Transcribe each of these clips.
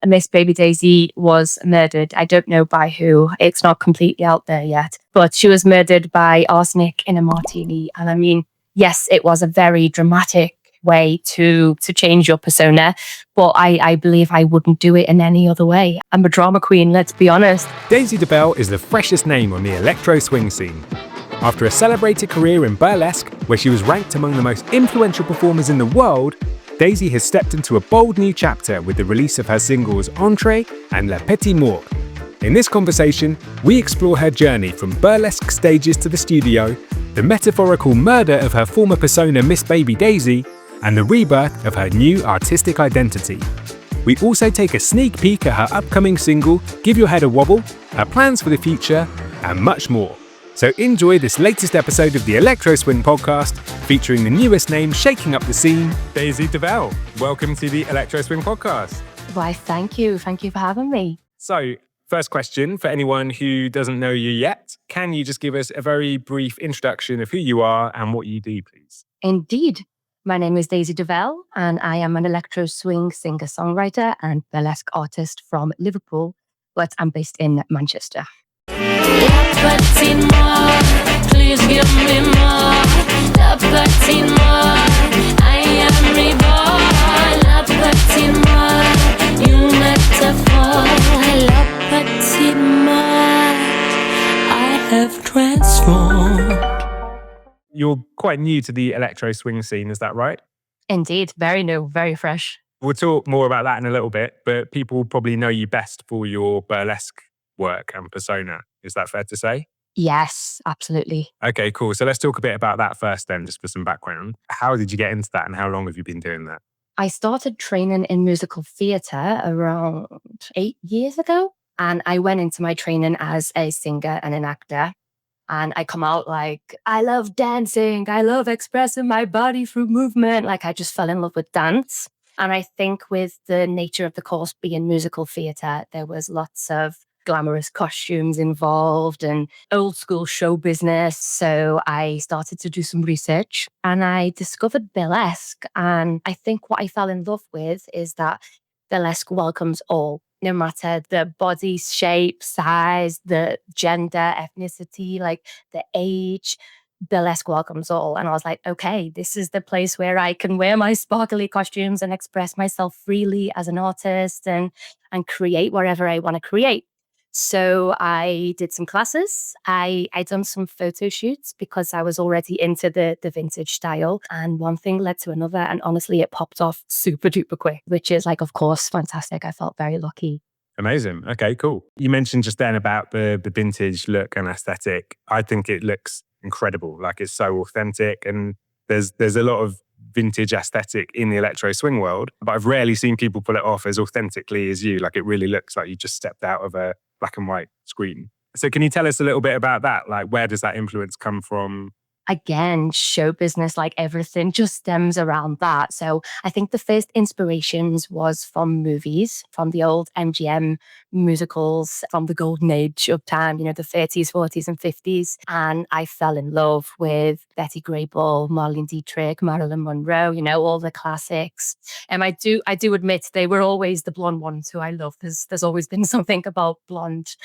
Miss Baby Daisy was murdered. I don't know by who. It's not completely out there yet. But she was murdered by arsenic in a martini. And I mean, yes, it was a very dramatic way to change your persona, but I believe I wouldn't do it in any other way. I'm a drama queen, let's be honest. Daisy DeVell is the freshest name on the electro swing scene. After a celebrated career in Burlesque, where she was ranked among the most influential performers in the world, Daisy has stepped into a bold new chapter with the release of her singles Entrée and Petite, Mort. In this conversation, we explore her journey from burlesque stages to the studio, the metaphorical murder of her former persona Miss Baby Daisy, and the rebirth of her new artistic identity. We also take a sneak peek at her upcoming single, Give Your Head a Wobble, her plans for the future, and much more. So enjoy this latest episode of the Electro Swing Podcast, featuring the newest name shaking up the scene, Daisy DeVell. Welcome to the Electro Swing Podcast. Why, thank you. Thank you for having me. So, first question for anyone who doesn't know you yet, can you just give us a very brief introduction of who you are and what you do, please? Indeed. My name is Daisy DeVell, and I am an electro swing singer-songwriter and burlesque artist from Liverpool, but I'm based in Manchester. Petite, please give me more. La petite Mort, I am reborn. La petite Mort, you metaphor. La petite Mort, I have transformed. You're quite new to the electro swing scene, is that right? Indeed, very new, very fresh. We'll talk more about that in a little bit, but people probably know you best for your burlesque work and persona. Is that fair to say? Yes, absolutely. Okay, cool. So let's talk a bit about that first then, just for some background. How did you get into that and how long have you been doing that? I started training in musical theatre around 8 years ago, and I went into my training as a singer and an actor. And I come out like, I love dancing. I love expressing my body through movement. Like, I just fell in love with dance. And I think with the nature of the course being musical theatre, there was lots of glamorous costumes involved and old school show business. So I started to do some research and I discovered burlesque. And I think what I fell in love with is that burlesque welcomes all, no matter the body shape, size, the gender, ethnicity, like the age. Burlesque welcomes all. And I was like, okay, this is the place where I can wear my sparkly costumes and express myself freely as an artist and create whatever I want to create. So I did some classes. I done some photo shoots because I was already into the vintage style, and one thing led to another. And honestly, it popped off super duper quick, which is like, of course, fantastic. I felt very lucky. Amazing. Okay, cool. You mentioned just then about the vintage look and aesthetic. I think it looks incredible. Like, it's so authentic, and there's a lot of vintage aesthetic in the electro swing world, but I've rarely seen people pull it off as authentically as you. Like, it really looks like you just stepped out of a black and white screen. So can you tell us a little bit about that? Like, where does that influence come from? Again, show business, like everything just stems around that. So I think the first inspirations was from movies, from the old MGM musicals, from the golden age of time, you know, the 30s, 40s and 50s. And I fell in love with Betty Grable, Marlene Dietrich, Marilyn Monroe, you know, all the classics. And I do admit they were always the blonde ones who I love. There's always been something about blonde,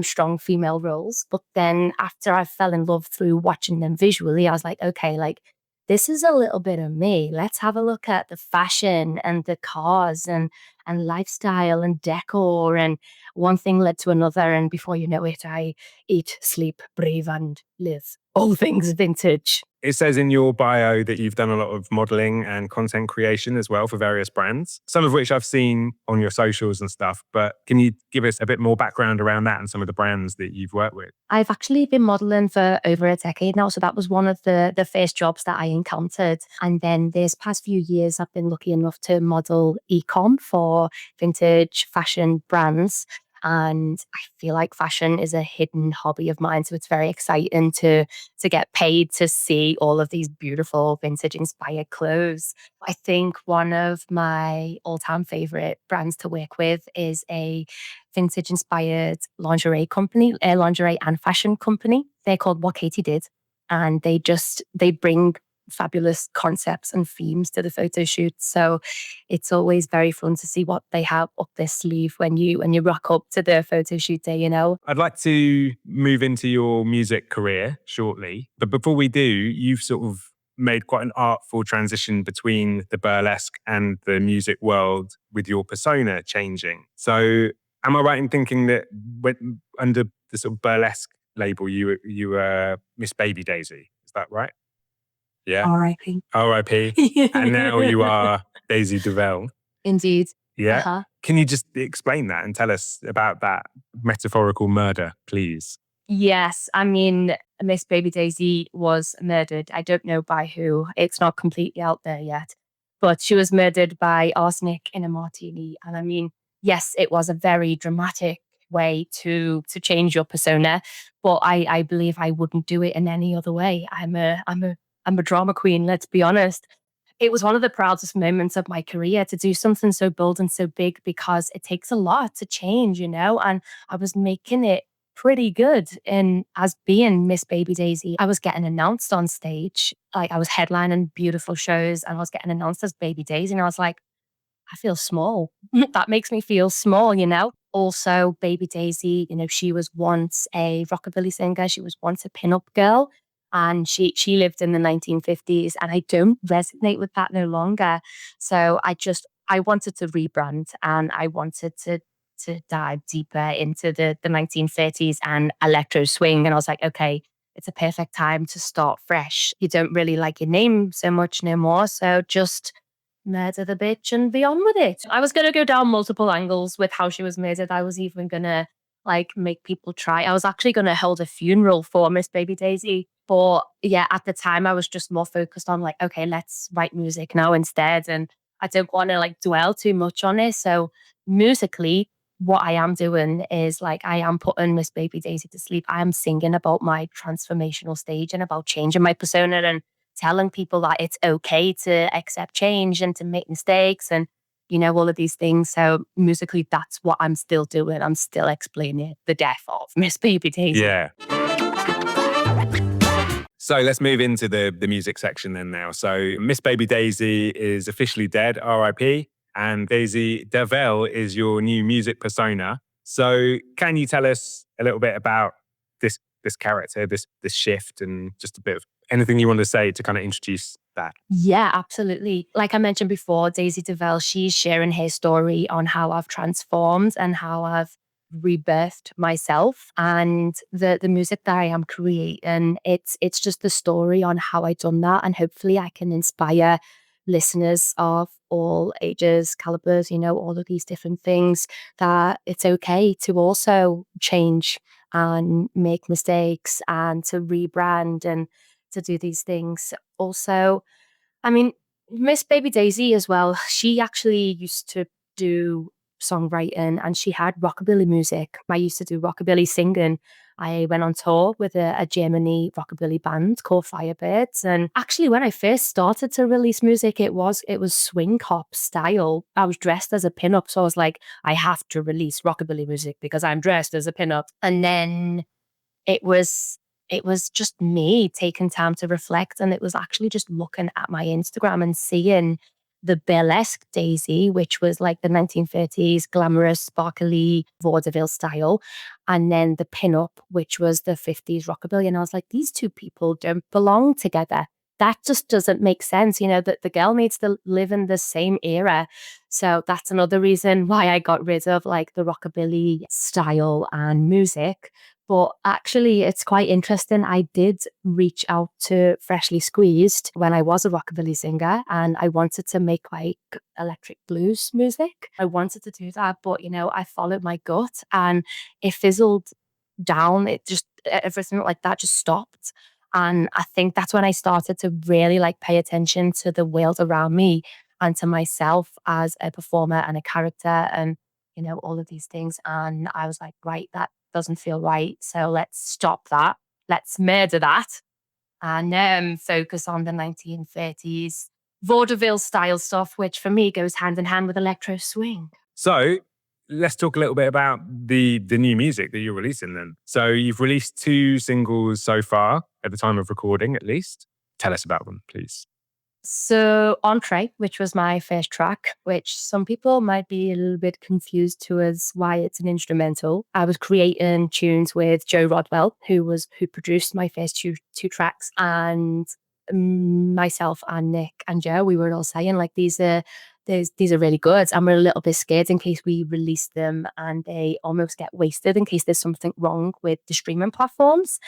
strong female roles. But then after I fell in love through watching them visually, I was like, okay, like this is a little bit of me. Let's have a look at the fashion and the cars and lifestyle and decor. And one thing led to another. And before you know it, I eat, sleep, breathe, and live all things vintage. It says in your bio that you've done a lot of modeling and content creation as well for various brands, some of which I've seen on your socials and stuff. But can you give us a bit more background around that and some of the brands that you've worked with? I've actually been modeling for over a decade now. So that was one of the first jobs that I encountered. And then this past few years, I've been lucky enough to model e-com for vintage fashion brands. And I feel like fashion is a hidden hobby of mine. So it's very exciting to get paid to see all of these beautiful vintage inspired clothes. I think one of my all-time favorite brands to work with is a vintage inspired lingerie company, a lingerie and fashion company. They're called What Katie Did. And they bring fabulous concepts and themes to the photo shoots. So it's always very fun to see what they have up their sleeve when you rock up to the photo shoot day, you know. I'd like to move into your music career shortly. But before we do, you've sort of made quite an artful transition between the burlesque and the music world with your persona changing. So am I right in thinking that under the sort of burlesque label, you were Miss Baby Daisy? Is that right? Yeah. R.I.P. R.I.P. And now you are Daisy DeVell. Indeed. Yeah. Uh-huh. Can you just explain that and tell us about that metaphorical murder, please? Yes, I mean, Miss Baby Daisy was murdered. I don't know by who. It's not completely out there yet. But she was murdered by arsenic in a martini. And I mean, yes, it was a very dramatic way to change your persona. But I believe I wouldn't do it in any other way. I'm a drama queen, let's be honest. It was one of the proudest moments of my career to do something so bold and so big, because it takes a lot to change, you know, and I was making it pretty good in as being Miss Baby Daisy. I was getting announced on stage. Like, I was headlining beautiful shows and I was getting announced as Baby Daisy. And I was like, I feel small. That makes me feel small, you know? Also, Baby Daisy, you know, she was once a rockabilly singer. She was once a pin-up girl. And she lived in the 1950s. And I don't resonate with that no longer. So I wanted to rebrand, and I wanted to dive deeper into the 1930s and electro swing. And I was like, okay, it's a perfect time to start fresh. You don't really like your name so much no more. So just murder the bitch and be on with it. I was going to go down multiple angles with how she was murdered. I was even going to like make people try. I was actually going to hold a funeral for Miss Baby Daisy. But yeah, at the time I was just more focused on like, okay, let's write music now instead. And I don't want to like dwell too much on it. So musically, what I am doing is like, I am putting Miss Baby Daisy to sleep. I am singing about my transformational stage and about changing my persona and telling people that it's okay to accept change and to make mistakes and, you know, all of these things. So musically, that's what I'm still doing. I'm still explaining the death of Miss Baby Daisy. Yeah. So let's move into the music section then now. So Miss Baby Daisy is officially dead, R.I.P. And Daisy DeVell is your new music persona. So can you tell us a little bit about this character, this shift, and just a bit of anything you want to say to kind of introduce that? Yeah, absolutely. Like I mentioned before, Daisy DeVell, she's sharing her story on how I've transformed and how I've rebirthed myself, and the music that I am creating, it's just the story on how I done that, and hopefully I can inspire listeners of all ages, calibers, you know, all of these different things, that it's okay to also change and make mistakes and to rebrand and to do these things. Also, I mean, Miss Baby Daisy as well, she actually used to do songwriting and she had rockabilly music. I used to do rockabilly singing. I went on tour with a Germany rockabilly band called Firebirds. And actually, when I first started to release music, it was swing hop style. I was dressed as a pinup. So I was like, I have to release rockabilly music because I'm dressed as a pinup. And then it was just me taking time to reflect. And it was actually just looking at my Instagram and seeing the burlesque Daisy, which was like the 1930s glamorous, sparkly vaudeville style. And then the pinup, which was the 50s rockabilly. And I was like, these two people don't belong together. That just doesn't make sense. You know, that the girl needs to live in the same era. So that's another reason why I got rid of like the rockabilly style and music. But actually, it's quite interesting. I did reach out to Freshly Squeezed when I was a rockabilly singer, and I wanted to make like electric blues music. I wanted to do that, but you know, I followed my gut and it fizzled down. It just, everything like that just stopped. And I think that's when I started to really like pay attention to the world around me and to myself as a performer and a character and, you know, all of these things. And I was like, right, that doesn't feel right. So let's stop that. Let's murder that and focus on the 1930s vaudeville style stuff, which for me goes hand in hand with electro swing. So let's talk a little bit about the new music that you're releasing then. So you've released 2 singles so far at the time of recording, at least. Tell us about them, please. So Entrée, which was my first track, which some people might be a little bit confused to as why it's an instrumental. I was creating tunes with Joe Rodwell, who produced my first two tracks, and myself and Nick and Joe, we were all saying like these are really good, and we're a little bit scared in case we release them and they almost get wasted in case there's something wrong with the streaming platforms.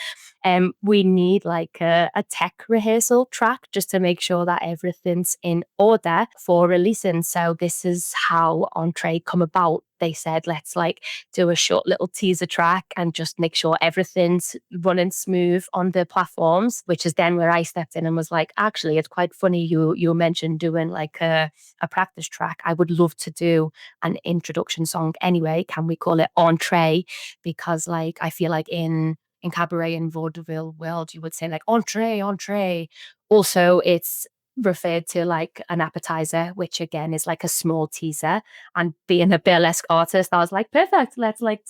We need like a tech rehearsal track just to make sure that everything's in order for releasing. So this is how Entrée come about. They said, let's like do a short little teaser track and just make sure everything's running smooth on the platforms, which is then where I stepped in and was like, actually, it's quite funny. You mentioned doing like a practice track. I would love to do an introduction song anyway. Can we call it Entrée? Because like, I feel like in cabaret and vaudeville world, you would say like Entrée, Entrée. Also, it's referred to like an appetizer, which again is like a small teaser. And being a burlesque artist, I was like, perfect. Let's like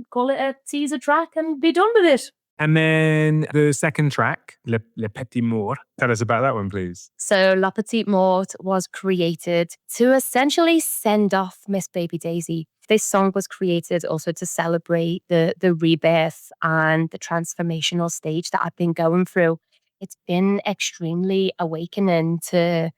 call it a teaser track and be done with it. And then the second track, Le Petit Mort. Tell us about that one, please. So La Petite Mort was created to essentially send off Miss Baby Daisy. This song was created also to celebrate the rebirth and the transformational stage that I've been going through. It's been extremely awakening to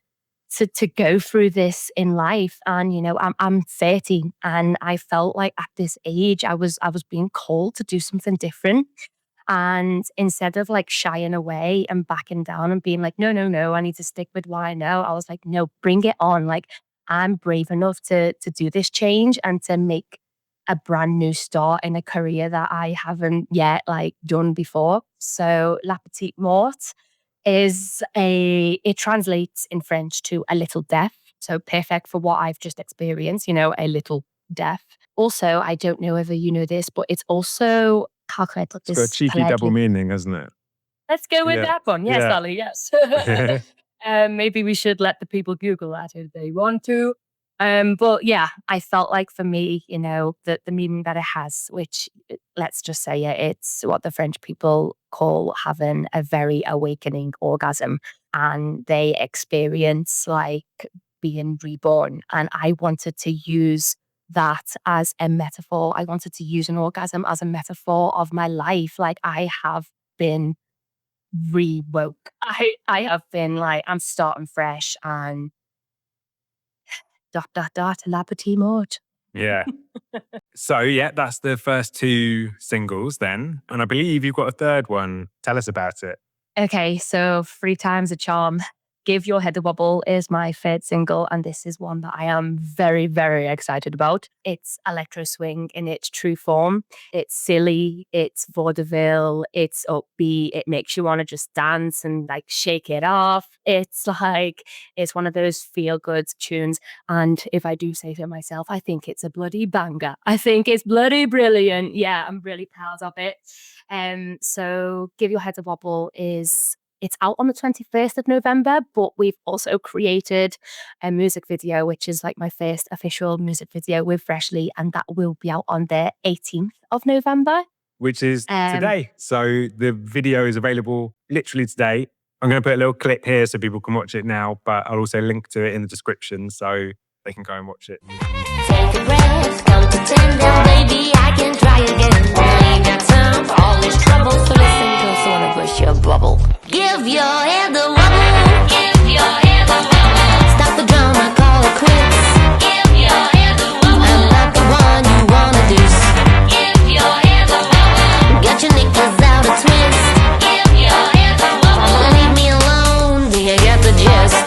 go through this in life. And, you know, I'm 30 and I felt like at this age, I was being called to do something different. And instead of like shying away and backing down and being like, no, I need to stick with what I know, I was like, no, bring it on. Like, I'm brave enough to do this change and to make a brand new start in a career that I haven't yet like done before. So La Petite Mort it translates in French to a little deaf. So perfect for what I've just experienced, you know, a little deaf. Also, I don't know whether you know this, but it's also, how can I put this? It's got a cheeky double meaning, hasn't it? Let's go with that one. Yes, Yeah. Ali, yes. Maybe we should let the people Google that if they want to. But yeah, I felt like for me, you know, the meaning that it has, which let's just say it's what the French people call having a very awakening orgasm. And they experience like being reborn. And I wanted to use that as a metaphor. I wanted to use an orgasm as a metaphor of my life. Like I have been rewoke. I have been like, I'm starting fresh and ... La Petite Mort. Yeah. So yeah, that's the first two singles then. And I believe you've got a third one. Tell us about it. Okay, so 3 Times a Charm. Give Your Head a Wobble is my third single, and this is one that I am very, very excited about. It's electro swing in its true form. It's silly, it's vaudeville, it's upbeat, it makes you want to just dance and like shake it off. It's one of those feel-good tunes, and if I do say so myself, I think it's a bloody banger. I think it's bloody brilliant. Yeah, I'm really proud of it. So Give Your Head a Wobble it's out on the 21st of November, but we've also created a music video, which is like my first official music video with Freshly, and that will be out on the 18th of November. Which is today. So the video is available literally today. I'm going to put a little clip here so people can watch it now, but I'll also link to it in the description so they can go and watch it. Take a breath, come pretend that maybe I can try again. I ain't got time for all this trouble, so listen close, I wanna push your bubble. Give your head the wobble. Give your head the wobble. Stop the drama, call it quits. Give your head the wobble. I'm not the one you wanna deuce. Give your head the wobble. Got your knickers out of twist. Give your head the wobble. Leave me alone, do you get the gist?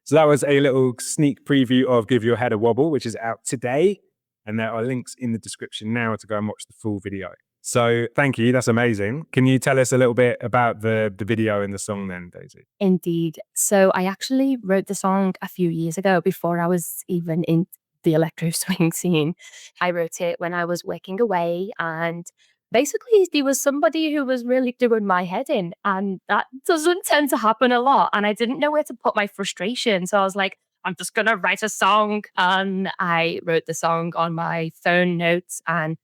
So that was a little sneak preview of Give Your Head a Wobble, which is out today. And there are links in the description now to go and watch the full video. So thank you. That's amazing. Can you tell us a little bit about the video and the song then, Daisy? Indeed. So I actually wrote the song a few years ago before I was even in the electro swing scene. I wrote it when I was working away, and basically there was somebody who was really doing my head in, and that doesn't tend to happen a lot. And I didn't know where to put my frustration. So I was like, I'm just going to write a song. And I wrote the song on my phone notes, and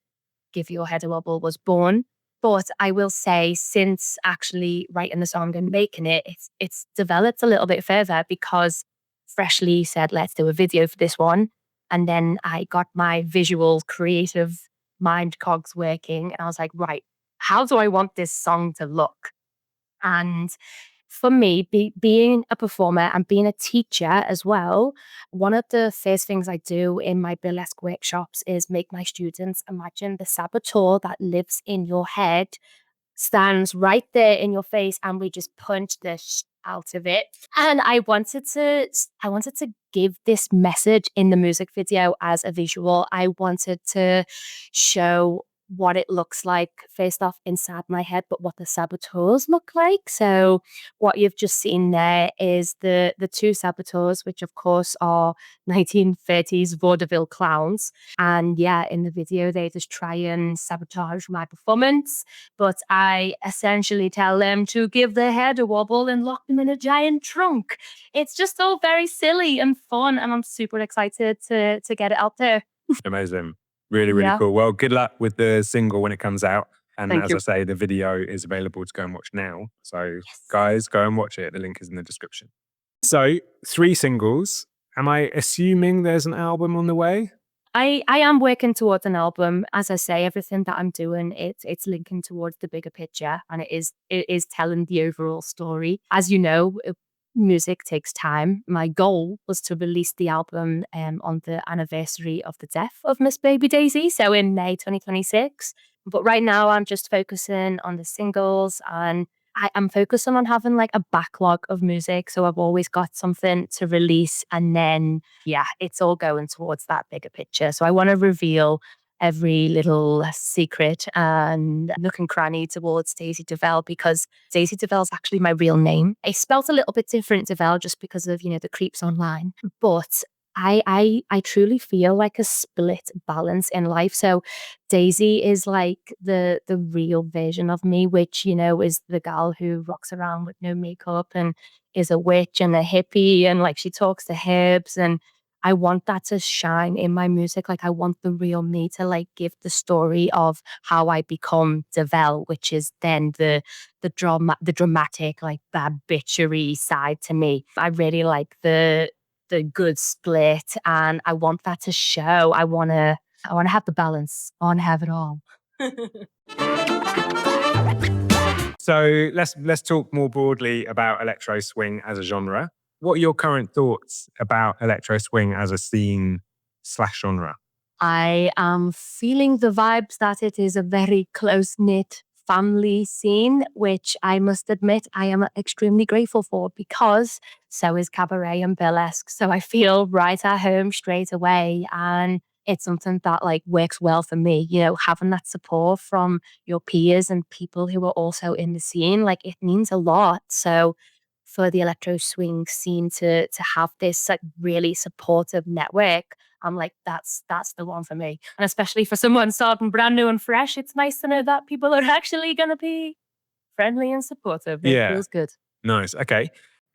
Give Your Head a Wobble was born. But I will say, since actually writing the song and making it, it's developed a little bit further, because Freshly said, let's do a video for this one. And then I got my visual creative mind cogs working. And I was like, right, how do I want this song to look? And for me, being a performer and being a teacher as well, one of the first things I do in my burlesque workshops is make my students imagine the saboteur that lives in your head stands right there in your face, and we just punch the out of it. And I wanted to give this message in the music video as a visual. I wanted to show what it looks like first off inside my head, but what the saboteurs look like. So what you've just seen there is the two saboteurs, which of course are 1930s vaudeville clowns. And yeah, in the video, they just try and sabotage my performance. But I essentially tell them to give their head a wobble and lock them in a giant trunk. It's just all very silly and fun, and I'm super excited to get it out there. Amazing. Really, really Yeah. cool. Well, good luck with the single when it comes out. And Thank as you. I say, the video is available to go and watch now. So Yes. guys, go and watch it. The link is in the description. So 3 singles. Am I assuming there's an album on the way? I am working towards an album. As I say, everything that I'm doing, it's linking towards the bigger picture, and it is telling the overall story. As you know, music takes time. My goal was to release the album on the anniversary of the death of Miss Baby Daisy, so in May 2026. But right now, I'm just focusing on the singles, and I'm focusing on having like a backlog of music. So I've always got something to release, and then yeah, it's all going towards that bigger picture. So I want to reveal every little secret and nook and cranny towards Daisy DeVell, because Daisy DeVell is actually my real name. It's spelled a little bit different, DeVell, just because of, the creeps online. But I truly feel like a split balance in life. So Daisy is like the real version of me, which, is the gal who rocks around with no makeup and is a witch and a hippie, and like she talks to herbs. And I want that to shine in my music. Like I want the real me to like give the story of how I become DeVell, which is then the dramatic, like bad bitchery side to me. I really like the good split, and I want that to show. I want to have the balance. I want to have it all. So let's talk more broadly about electro swing as a genre. What are your current thoughts about electro swing as a scene/genre? I am feeling the vibes that it is a very close-knit family scene, which I must admit I am extremely grateful for, because so is cabaret and burlesque. So I feel right at home straight away. And it's something that like works well for me, having that support from your peers and people who are also in the scene, like it means a lot. So for the electro swing scene to have this like really supportive network, I'm like, that's the one for me. And especially for someone starting brand new and fresh, it's nice to know that people are actually going to be friendly and supportive. It Yeah. feels good. Nice. Okay.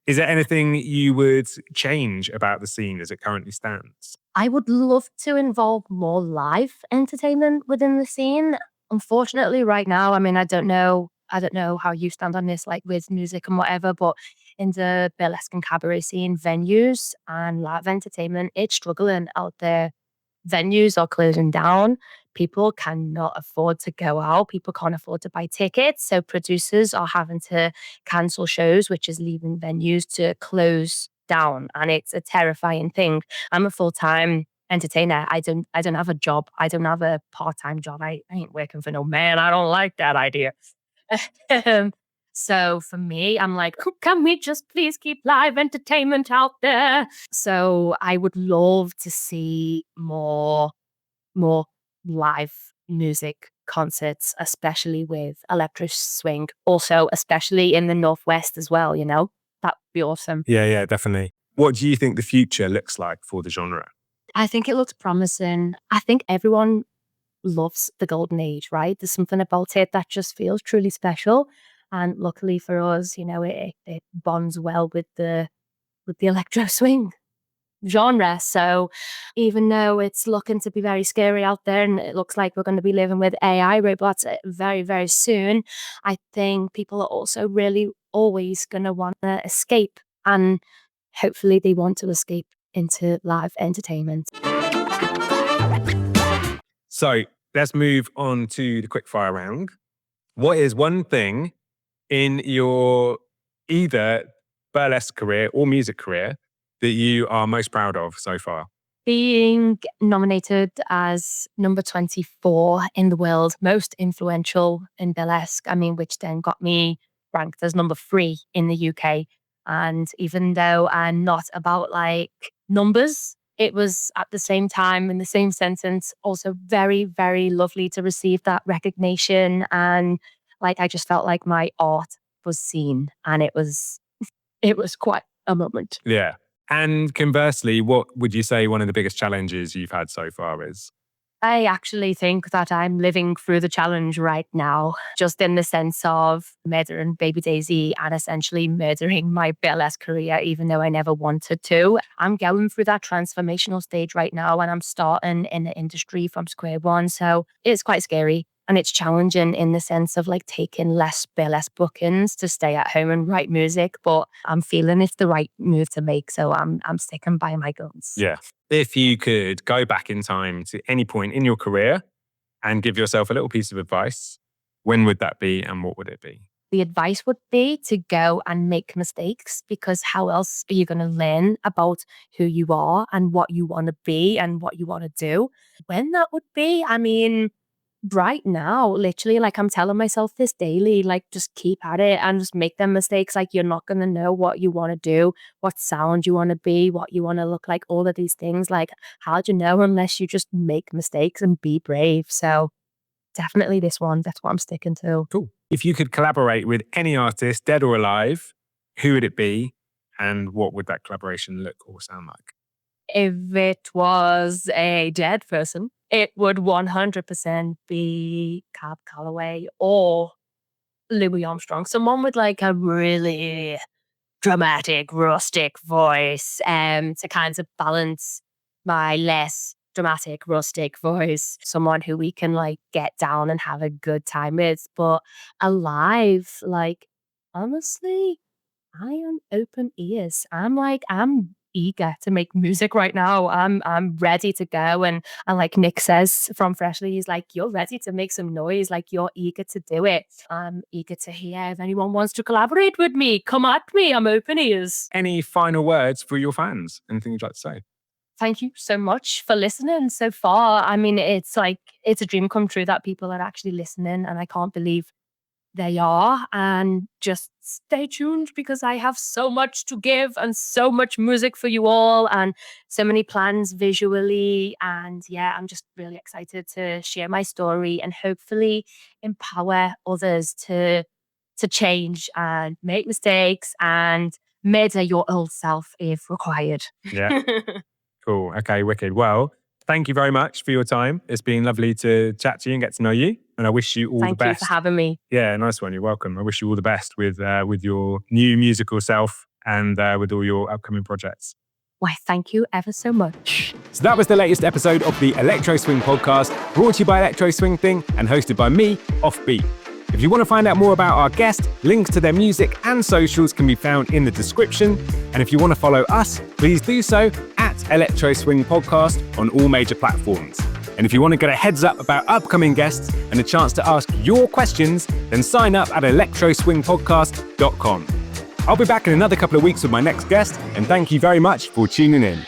Is there anything you would change about the scene as it currently stands? I would love to involve more live entertainment within the scene. Unfortunately, right now, I mean, I don't know how you stand on this, like with music and whatever, but in the burlesque and cabaret scene, venues and live entertainment, it's struggling out there. Venues are closing down. People cannot afford to go out. People can't afford to buy tickets. So producers are having to cancel shows, which is leaving venues to close down. And it's a terrifying thing. I'm a full-time entertainer. I don't have a job. I don't have a part-time job. I ain't working for no man. I don't like that idea. So for me, I'm like, can we just please keep live entertainment out there? So I would love to see more live music concerts, especially with electro swing. Also, especially in the Northwest as well, That'd be awesome. Yeah, definitely. What do you think the future looks like for the genre? I think it looks promising. I think everyone loves the golden age, right? There's something about it that just feels truly special. And luckily for us, it bonds well with the electro swing. genre. So even though it's looking to be very scary out there and it looks like we're going to be living with AI robots very, very soon, I think people are also really always going to want to escape, and hopefully they want to escape into live entertainment. So let's move on to the quickfire round. What is one thing in your either burlesque career or music career that you are most proud of so far? Being nominated as number 24 in the world, most influential in burlesque, which then got me ranked as number 3 in the UK. And even though I'm not about like numbers, it was at the same time, in the same sentence, also very, very lovely to receive that recognition. And like, I just felt like my art was seen, and it was quite a moment. Yeah. And conversely, what would you say one of the biggest challenges you've had so far is? I actually think that I'm living through the challenge right now, just in the sense of murdering Baby Daisy and essentially murdering my burlesque career, even though I never wanted to. I'm going through that transformational stage right now, and I'm starting in the industry from square one. So it's quite scary. And it's challenging in the sense of like taking less burlesque bookings to stay at home and write music. But I'm feeling it's the right move to make. So I'm sticking by my guns. Yeah. If you could go back in time to any point in your career and give yourself a little piece of advice, when would that be and what would it be? The advice would be to go and make mistakes, because how else are you going to learn about who you are and what you want to be and what you want to do? When that would be, right now, literally, like I'm telling myself this daily, like just keep at it and just make them mistakes. Like you're not going to know what you want to do, what sound you want to be, what you want to look like, all of these things. Like, how do you know unless you just make mistakes and be brave? So definitely this one, that's what I'm sticking to. Cool. If you could collaborate with any artist, dead or alive, who would it be? And what would that collaboration look or sound like? If it was a dead person, it would 100% be Cab Calloway or Louis Armstrong. Someone with like a really dramatic, rustic voice to kind of balance my less dramatic, rustic voice. Someone who we can like get down and have a good time with. But alive, like, honestly, I am open ears. I'm eager to make music right now. I'm ready to go. And like Nick says from Freshly, he's like, you're ready to make some noise. Like you're eager to do it. I'm eager to hear if anyone wants to collaborate with me. Come at me. I'm open ears. Any final words for your fans? Anything you'd like to say? Thank you so much for listening so far. It's a dream come true that people are actually listening, and I can't believe they are. And just stay tuned, because I have so much to give and so much music for you all and so many plans visually. And yeah, I'm just really excited to share my story and hopefully empower others to change and make mistakes and murder your old self if required. Yeah. Cool. Okay, wicked. Well, thank you very much for your time. It's been lovely to chat to you and get to know you. And I wish you all the best. Thank you for having me. Yeah, nice one. You're welcome. I wish you all the best with your new musical self and with all your upcoming projects. Why, thank you ever so much. So that was the latest episode of the Electro Swing Podcast, brought to you by Electro Swing Thing and hosted by me, Offbeat. If you want to find out more about our guest, links to their music and socials can be found in the description. And if you want to follow us, please do so at Electro Swing Podcast on all major platforms. And if you want to get a heads up about upcoming guests and a chance to ask your questions, then sign up at electroswingpodcast.com. I'll be back in another couple of weeks with my next guest, and thank you very much for tuning in.